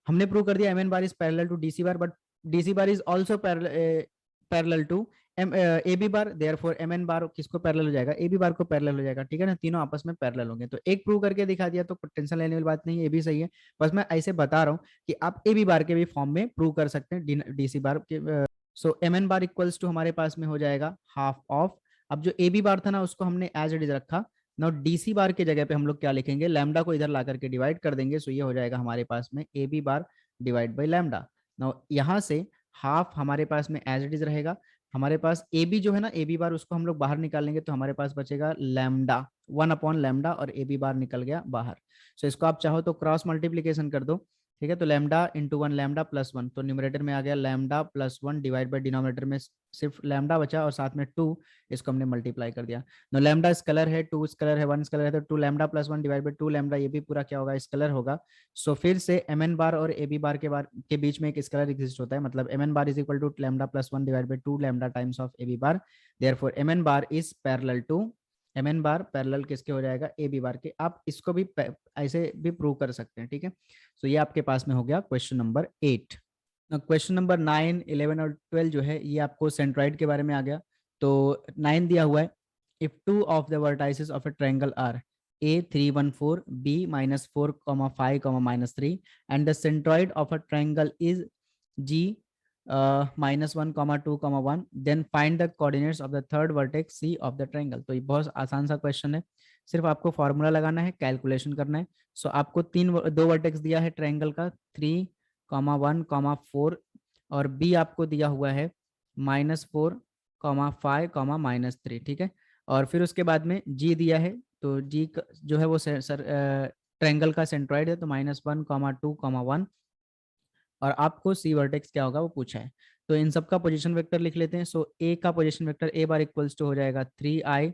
हमने प्रूव कर दिया M N bar is parallel to DC bar, but DC bar is also parallel to A B bar. Therefore M N bar किसको पैरेलल हो जाएगा, ए बी बार को पैरेलल हो जाएगा। ठीक है ना, तीनों आपस में पैरेलल होंगे। तो एक प्रूव करके दिखा दिया तो टेंशन लेने वाली बात नहीं है, ये भी सही है। बस मैं ऐसे बता रहा हूँ कि आप ए बी बार के भी फॉर्म में प्रूव कर सकते हैं डीसी बार के। So M N bar equals to हमारे पास में हो जाएगा हाफ ऑफ, अब जो ए बी बार था ना उसको हमने एज इट इज रखा, नाउ डीसी बार के जगह पे हम लोग क्या लिखेंगे, लैम्डा को इधर ला करके डिवाइड कर देंगे, सो ये हो जाएगा हमारे पास में A B bar divide by lambda. Now यहाँ से हाफ हमारे पास में एज इट इज रहेगा, हमारे पास ए बी जो है ना, ए बी बार उसको हम लोग बाहर निकालेंगे तो हमारे पास बचेगा लैम्डा 1/लैम्डा, और ए बी बार निकल गया बाहर। सो इसको आप चाहो तो क्रॉस मल्टीप्लीकेशन कर दो। ठीक है, तो लैम्डा इंटू 1 लैम्डा प्लस 1, तो न्यूमरेटर में आ गया lambda plus 1 divide by denominator में सिर्फ लैम्डा बचा और साथ में 2, इसको हमने मल्टीप्लाई कर दिया। नो लैम्डा स्केलर है, 2 स्केलर है, 1 स्केलर है, तो 2 lambda plus 1 divide by 2 lambda, ये भी पूरा क्या होगा, स्केलर होगा। सो फिर से एम एन बार और ए बी बार के बीच में एक स्केलर एग्जिस्ट होता है, मतलब M N bar is equal to lambda plus 1 divide by 2 lambda times of A B bar. Therefore M N bar is parallel to, M N bar parallel किसके हो जाएगा, ए B bar के। आप इसको भी ऐसे भी प्रूव कर सकते हैं। ठीक है, तो ये आपके पास में हो गया क्वेश्चन नंबर 8। क्वेश्चन नंबर 9 11 और 12 जो है ये आपको सेंट्रॉइड के बारे में आ गया। तो 9 दिया हुआ है, if two of the vertices of a triangle are a 314 b -4, 5, -3 and the centroid of a triangle is g -1, 2, 1, then find the coordinates of the third vertex c of the triangle। तो ये बहुत आसान सा question है, सिर्फ आपको formula लगाना है, कैलकुलेशन करना है। सो आपको दो वर्टेक्स दिया है ट्रायंगल का, 3, 1, 4, और b आपको दिया हुआ है -4, 5, -3। ठीक है, और फिर उसके बाद में g दिया है, तो g जो है वो ट्रायंगल का सेंट्रॉइड है, तो -1, 2, 1, और आपको सी वर्टेक्स क्या होगा वो पूछा है। तो इन सब का पोजीशन वेक्टर लिख लेते हैं। सो ए का position vector A bar equals to हो जाएगा 3i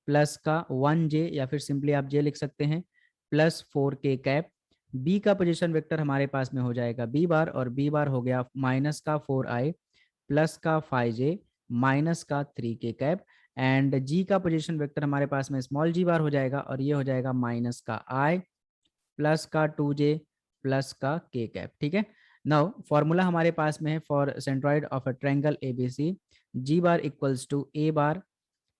प्लस का 1j, या फिर सिंपली आप j लिख सकते हैं, प्लस 4k कैप। बी का पोजीशन वेक्टर हमारे पास में हो जाएगा बी बार, और बी बार हो गया माइनस का 4i प्लस का 5j माइनस का 3k कैप। एंड जी का पोजीशन वेक्टर हमारे पास में स्मॉल जी बार हो जाएगा, और ये हो जाएगा माइनस का i प्लस का 2j प्लस का k कैप। ठीक है, नाउ फॉर्मूला हमारे पास में है for centroid of a triangle ABC, G bar equals to A bar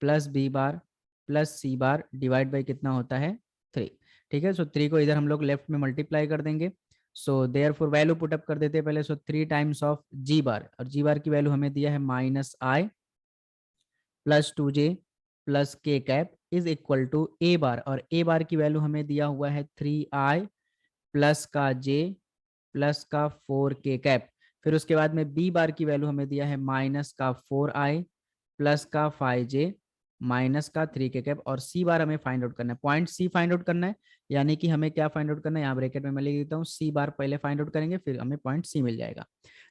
plus B bar plus C bar divide by कितना होता है 3। ठीक है, सो 3 को इधर हम लोग लेफ्ट में मल्टीप्लाई कर देंगे। सो देयरफॉर वैल्यू पुटअप कर देते हैं पहले। सो 3 टाइम्स ऑफ जी बार, और जी बार की वैल्यू हमें दिया है -i plus 2j plus k cap is equal to A bar, और ए बार की वैल्यू हमें दिया हुआ है 3i प्लस का j प्लस का 4k कैप। फिर उसके बाद में बी बार की वैल्यू हमें दिया है माइनस का 4i प्लस का 5j माइनस का 3k कैप। और सी बार हमें फाइंड आउट करना है, पॉइंट सी फाइंड आउट करना है, यानी कि हमें क्या फाइंड आउट करना है, यहाँ ब्रैकेट में मैं लिख देता हूँ, सी बार पहले फाइंड आउट करेंगे, फिर हमें पॉइंट सी मिल जाएगा।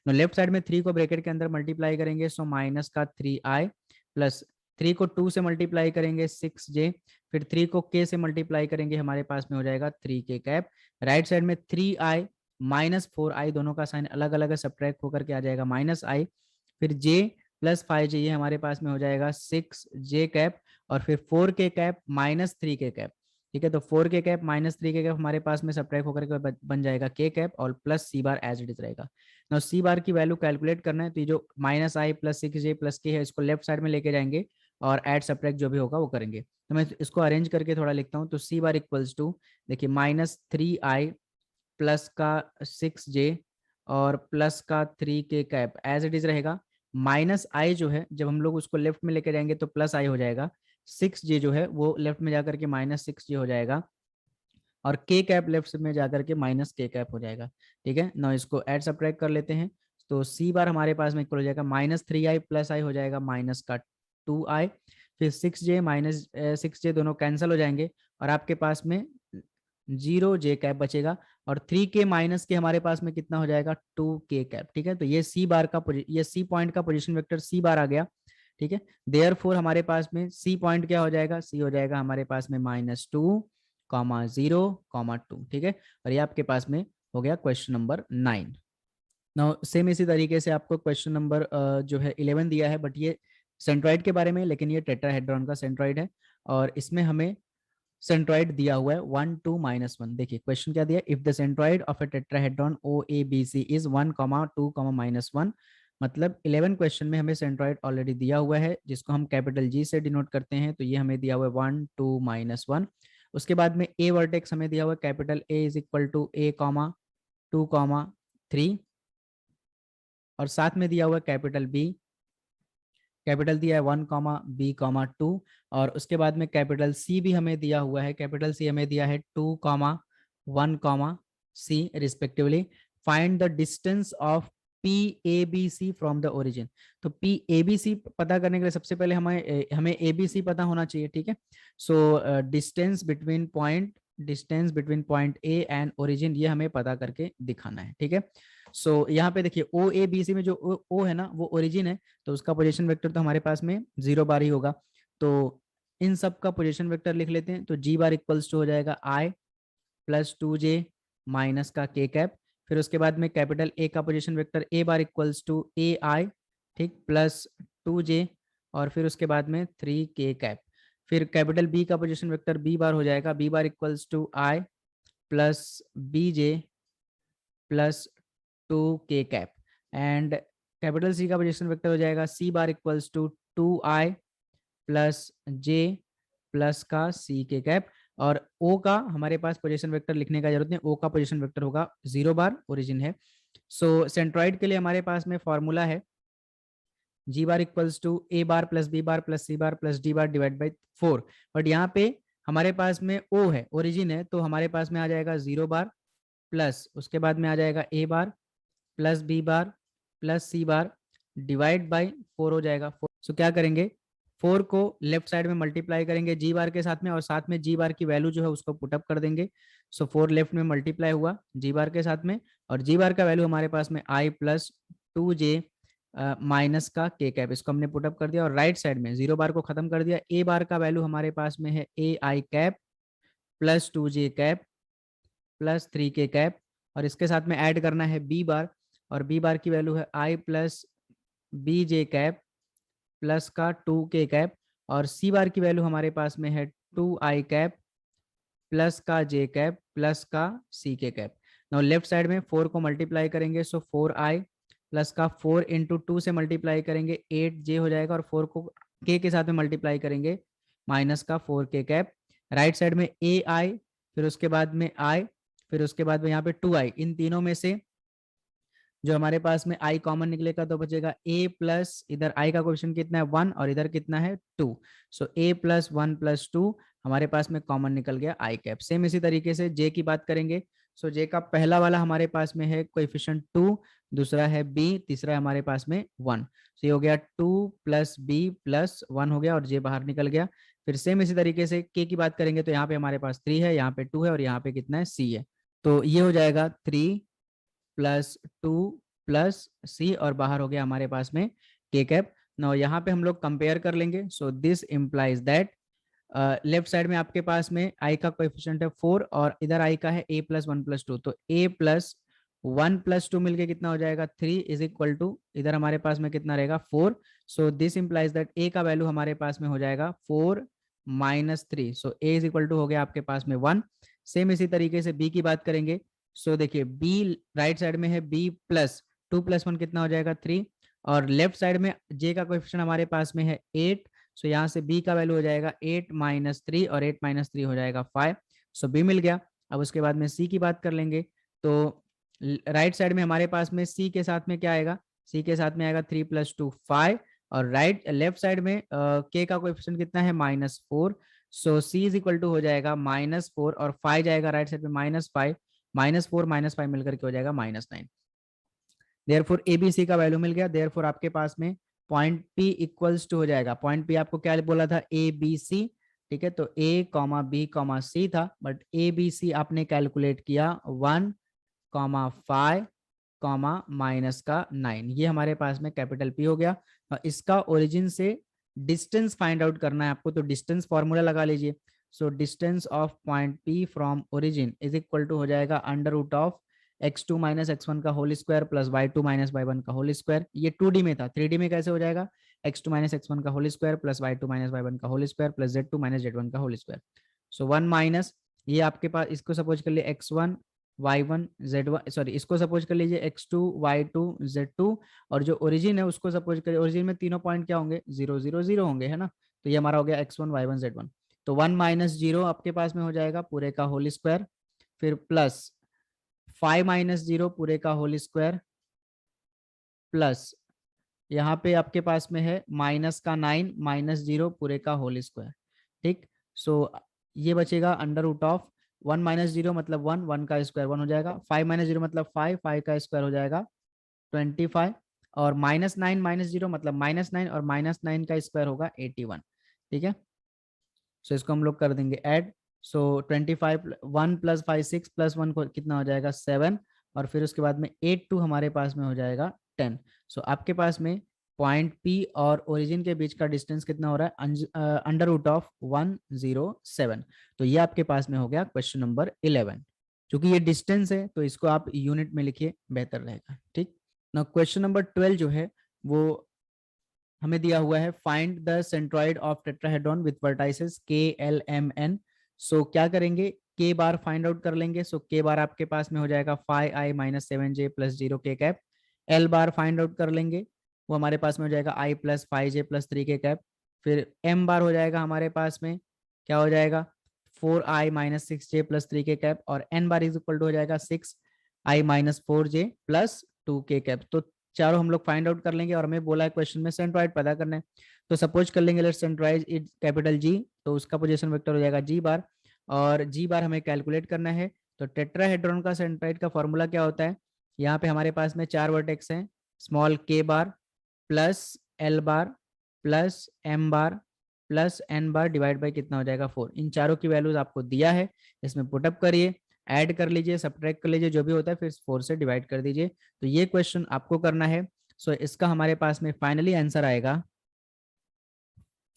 तो लेफ्ट साइड में 3 को ब्रैकेट के अंदर मल्टीप्लाई करेंगे, सो माइनस का 3i प्लस 3 को 2 से मल्टीप्लाई करेंगे 6j, फिर 3 को k से मल्टीप्लाई करेंगे, हमारे पास में हो जाएगा 3k कैप। राइट साइड में 3i माइनस 4i, दोनों का साइन अलग अलग है, सब्ट्रैक्ट होकर के आ जाएगा माइनस i, फिर j प्लस 5j, ये हमारे पास में हो जाएगा 6j कैप, और फिर 4k cap minus 3k cap. ठीक है, तो 4k cap minus 3k cap हमारे पास में सब्ट्रैक्ट होकर के बन जाएगा k कैप, और plus C bar as it is रहेगा। ना सी बार की वैल्यू कैलकुलेट करना है, तो ये जो माइनस आई प्लस 6j प्लस k है, इसको लेफ्ट साइड में लेके जाएंगे और एड सब्ट्रैक्ट जो भी होगा वो करेंगे। तो मैं इसको अरेंज करके थोड़ा लिखता हूँ। तो सी बार इक्वल्स टू, देखिए माइनस 3i प्लस का 6j और प्लस का 3k cap as it is रहेगा। माइनस आई जो है, जब हम लोग उसको लेफ्ट में लेके जाएंगे तो प्लस आई हो जाएगा, 6j जो है वो लेफ्ट में जाकर के माइनस 6j हो जाएगा, और k कैप लेफ्ट में जाकर के माइनस k कैप हो जाएगा। ठीक है ना, इसको ऐड सब्ट्रैक्ट कर लेते हैं। तो सी बार हमारे पास में इक्वल हो जाएगा माइनस 3i प्लस आई हो जाएगा माइनस का 2i, फिर 6j माइनस 6j दोनों कैंसिल हो जाएंगे, और आपके पास में 0j कैप बचेगा, और 3k माइनस के हमारे पास में कितना हो जाएगा 2k कैप। ठीक है, तो ये सी बार का ये सी पॉइंट का पोजीशन वेक्टर सी बार आ गया। ठीक है, देयरफॉर हमारे पास में सी पॉइंट क्या हो जाएगा, सी हो जाएगा हमारे पास में -2,0,2। ठीक है, और ये आपके पास में हो गया क्वेश्चन नंबर 9। नाउ सेम इसी तरीके से आपको क्वेश्चन नंबर जो है 11 दिया है, बट ये सेंट्रॉइड के बारे में, लेकिन ये टेट्राहेड्रॉन का सेंट्रॉइड है, और इसमें हमें सेंट्रॉइड दिया हुआ है 1 2 -1। देखिए क्वेश्चन क्या दिया, if the centroid of A tetrahedron OABC is 1, 2, -1। मतलब 11 क्वेश्चन में हमें सेंट्रॉइड ऑलरेडी दिया हुआ है, जिसको हम कैपिटल जी से डिनोट करते हैं, तो ये हमें दिया हुआ है 1 2 -1। उसके बाद में ए वर्टेक्स हमें दिया हुआ है capital A is equal to A, 2, 3, और साथ में दिया हुआ है कैपिटल बी, कैपिटल दिया है 1, B, 2, और उसके बाद में कैपिटल सी भी हमें दिया हुआ है, कैपिटल सी हमें दिया है 2, 1, C respectively. Find the distance of PABC from the origin. तो PABC पता करने के लिए सबसे पहले हमें ABC पता होना चाहिए। ठीक है, so distance between point A and origin, ये हमें पता करके दिखाना है। ठीक है, सो यहाँ पे देखिए OABC में जो O है ना, वो ओरिजिन है, तो उसका पोजीशन वेक्टर तो हमारे पास में 0 बार ही होगा। तो इन सब का पोजीशन वेक्टर लिख लेते हैं। तो G बार इक्वल्स टू हो जाएगा I प्लस 2J माइनस का K कैप। फिर उसके बाद में कैपिटल A का position vector A bar equals to AI, ठीक, प्लस 2J, और फिर उसके बाद में 3K कैप। फिर कैपिटल B का पोजीशन वेक्टर B बार हो जाएगा, B bar equals to I plus BJ plus 2K cap. And capital C का पोजीशन वेक्टर हो जाएगा C bar equals to 2I plus J plus का CK cap. और O का हमारे पास पोजीशन वेक्टर लिखने का जरूरत नहीं, O का पोजीशन वेक्टर होगा 0 बार, ओरिजिन है। सो सेंट्रॉइड के लिए हमारे पास में फॉर्मूला है G bar equals to A bar plus B bar plus C bar plus D bar divide by 4। But यहाँ पे हमारे पास में O है, ओरिजिन है, तो हमारे पास में आ जाएगा 0 बार प्लस उसके बाद में आ जाएगा A bar plus B bar plus C bar divide by 4 हो जाएगा 4। सो क्या करेंगे, 4 को लेफ्ट साइड में मल्टीप्लाई करेंगे G बार के साथ में, और साथ में G बार की वैल्यू जो है उसको पुटअप कर देंगे। सो 4 लेफ्ट में मल्टीप्लाई हुआ G बार के साथ में, और G बार का वैल्यू हमारे पास में I प्लस 2J माइनस का K कैप, इसको हमने पुटअप कर दिया, और राइट साइड में 0 बार को खत्म कर दिया। A बार का वैल्यू हमारे पास में है AI cap plus 2J cap plus 3K cap, और इसके साथ में ऐड करना है B बार, और B बार की वैल्यू है I plus BJ cap plus का 2K कैप, और C बार की वैल्यू हमारे पास में है 2I कैप प्लस का J कैप प्लस का CK cap. Now left side में 4 को मल्टीप्लाई करेंगे, सो 4I प्लस का 4 इंटू 2 से मल्टीप्लाई करेंगे 8J हो जाएगा, और 4 को K के साथ में मल्टीप्लाई करेंगे माइनस का 4K कैप। राइट साइड में AI, फिर उसके बाद में I, फिर उसके बाद में यहाँ पे 2I, इन तीनों में से जो हमारे पास में I कॉमन निकलेगा तो बचेगा A प्लस, इधर I का क्वेश्चन कितना है 1, और इधर कितना है 2, सो A प्लस 1 प्लस 2 हमारे पास में कॉमन निकल गया I कैप। सेम इसी तरीके से J की बात करेंगे, सो जे का पहला वाला हमारे पास में है कोएफिशिएंट 2, दूसरा है b, तीसरा है हमारे पास में 1। सो ये हो गया 2 प्लस बी प्लस 1 हो गया और जे बाहर निकल गया। फिर सेम इसी तरीके से k की बात करेंगे तो यहाँ पे हमारे पास 3 है, यहाँ पे 2 है और यहाँ पे कितना है c है। तो ये हो जाएगा 3 प्लस 2 प्लस c और बाहर हो गया हमारे पास में k कैप। नाउ यहाँ पे हम लोग कंपेयर कर लेंगे। सो this implies that left side में आपके पास में i का कोएफिशिएंट है 4 और इधर i का है a प्लस 1 प्लस 2। तो a प्लस 1 प्लस 2 मिलके कितना हो जाएगा 3 इज इक्वल टू इधर हमारे पास में कितना रहेगा 4। So this implies that a का वैल्यू हमारे पास में हो जाएगा 4 minus 3। So a is equal to हो गया आपके पास में 1। सेम इसी तरीके से b की बात करेंगे। सो देखिए b राइट साइड में है b प्लस 2 प्लस 1 कितना हो जाएगा 3 और लेफ्ट साइड में j का कोएफिशिएंट हमारे पास में है 8। सो यहाँ से b का वैल्यू हो जाएगा 8 माइनस 3 और 8 माइनस 3 हो जाएगा 5। सो b मिल गया। अब उसके बाद में c की बात कर लेंगे। तो राइट साइड में हमारे पास में c के साथ में क्या आएगा, c के साथ में आएगा 3 प्लस 2 5 और राइट लेफ्ट साइड में k का कोएफिशिएंट कितना है -4। सो c इज इक्वल टू हो जाएगा -4 और 5 जाएगा राइट साइड में -5, -4 -5 मिलकर के हो जाएगा -9। देयरफॉर ABC का वैल्यू मिल गया। देयरफॉर आपके पास में पॉइंट P इक्वल्स टू हो जाएगा, पॉइंट P आपको क्या बोला था ABC, ठीक है। तो A, B, C था बट ABC आपने कैलकुलेट किया 1, 5, माइनस का 9। ये हमारे पास में कैपिटल P हो गया। इसका ओरिजिन से डिस्टेंस फाइंड आउट करना है आपको, तो डिस्टेंस फॉर्मूला लगा लीजिए। So distance of point P from origin is equal to हो जाएगा under root of x2 minus x1 का whole square plus y2 minus y1 का होल स्क्वायर। ये 2D में था, 3D में कैसे हो जाएगा, x2 माइनस x1 का whole square plus y2 minus y1 का whole square plus z2 minus z1 का होल स्क्वायर। सो 1 माइनस ये आपके पास, इसको सपोज कर लिए x1 y1 z1, सॉरी इसको सपोज कर लीजिए x2 y2 z2 और जो ओरिजिन है उसको सपोज करिए, ओरिजिन में तीनों पॉइंट क्या होंगे 0 0 0 होंगे, है ना। तो ये हमारा हो गया x1 y1 z1। तो 1 माइनस 0 आपके पास में हो जाएगा पूरे का होल स्क्वायर, फिर प्लस 5 माइनस 0 पूरे का होल स्क्वायर प्लस यहाँ पे आपके पास में है माइनस का 9 माइनस 0 पूरे का होल स्क्वायर, ठीक। सो ये बचेगा अंडर रूट ऑफ 1 माइनस 0 मतलब 1, 1 का स्क्वायर 1 हो जाएगा, 5 माइनस 0 मतलब 5, 5 का स्क्वायर हो जाएगा 25 और माइनस 9 माइनस 0 मतलब -9 और -9 का स्क्वायर होगा 81, ठीक है। सो इसको हम लोग कर देंगे ऐड। सो 25 1 प्लस 5 6 प्लस 1 को कितना हो जाएगा 7 और फिर उसके बाद में 8 2 हमारे पास में हो जाएगा 10। सो आपके पास में पॉइंट P और ओरिजिन के बीच का डिस्टेंस कितना हो रहा है अंडर रूट ऑफ 107। तो ये आपके पास में हो गया क्वेश्चन नंबर 11। क्योंकि ये डिस्टेंस है तो इसको आप यूनिट में लिखिए, बेहतर रहेगा, ठीक ना। क्वेश्चन नंबर 12 जो है वो हमें दिया हुआ है, find the centroid of tetrahedron with vertices KLMN। सो क्या करेंगे, k बार फाइंड आउट कर लेंगे। सो k बार आपके पास में हो जाएगा 5i minus 7j plus 0 k cap. l bar find out कर लेंगे, वो हमारे पास में हो जाएगा i plus 5j plus 3 k cap. फिर m बार हो जाएगा हमारे पास में क्या हो जाएगा 4i minus 6j plus 3 k cap और n bar is equal to हो जाएगा 6i minus 4j plus 2 k cap. तो चारों हम लोग फाइंड आउट कर लेंगे और हमें बोला है क्वेश्चन में सेंट्रॉइड पता करना है। तो सपोज कर लेंगे let's centroid it capital G, तो उसका पोजीशन वेक्टर हो जाएगा G बार और G बार हमें कैलकुलेट करना है। तो टेट्राहेड्रॉन का सेंट्रॉइड का फॉर्मूला क्या होता है, यहाँ पे हमारे पास में 4 वर्टेक्स हैं, small k bar plus l bar plus m bar plus n bar divide by कितना हो जाएगा 4। इन चारों की वैल्यूज आपको दिया है, इसमें पुटअप करिए, ऐड कर लीजिए, सब्ट्रैक्ट कर लीजिए, जो भी होता है फिर 4 से डिवाइड कर दीजिए। तो ये क्वेश्चन आपको करना है। सो इसका हमारे पास में फाइनली आंसर आएगा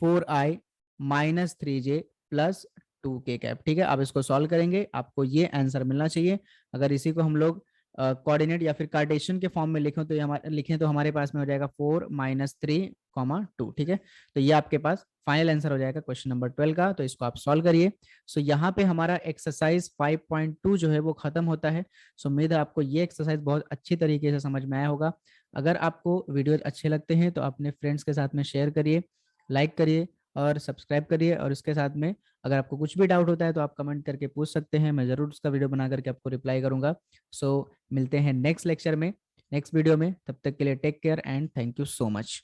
4i minus 3j plus 2k cap, ठीक है। आप इसको सॉल्व करेंगे, आपको ये आंसर मिलना चाहिए। अगर इसी को हम लोग कोऑर्डिनेट या फिर कार्टेशियन के फॉर्म में लिखें तो हमारे पास में हो जाएगा 4 माइनस 3 2, ठीक है। तो ये आपके पास फाइनल आंसर हो जाएगा क्वेश्चन नंबर 12 का। तो इसको आप सॉल्व करिए। सो यहाँ पे हमारा एक्सरसाइज 5.2 जो है वो खत्म होता है। सो उम्मीद है आपको ये एक्सरसाइज बहुत अच्छी तरीके से समझ में आया होगा। अगर आपको वीडियो अच्छे लगते हैं तो अपने फ्रेंड्स के साथ में शेयर करिए, लाइक करिए और सब्सक्राइब करिए। और इसके साथ में अगर आपको कुछ भी डाउट होता है तो आप कमेंट करके पूछ सकते हैं, मैं ज़रूर उसका वीडियो बना करके आपको रिप्लाई करूंगा। सो मिलते हैं नेक्स्ट लेक्चर में, नेक्स्ट वीडियो में। तब तक के लिए take care and thank you so much.